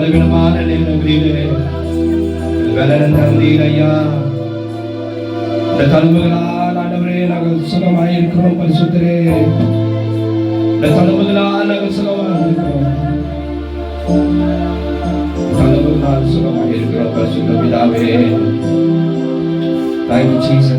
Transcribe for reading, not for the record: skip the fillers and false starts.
பலவீனமான நிலையிலே பலன் தந்தீர் ஐயா. இந்த தழும்புகளால் ஆண்டவரே நாங்கள் சுகமாயிருக்கிறோம். பரிசுத்தரே, இந்த தழும்புகளால் நாங்கள் சுகமாயிருக்கிறோம். தழும்புகளால் சுகமாயிருக்கிறோம். பரிசுத்த பிதாவே, Thank you, Jesus.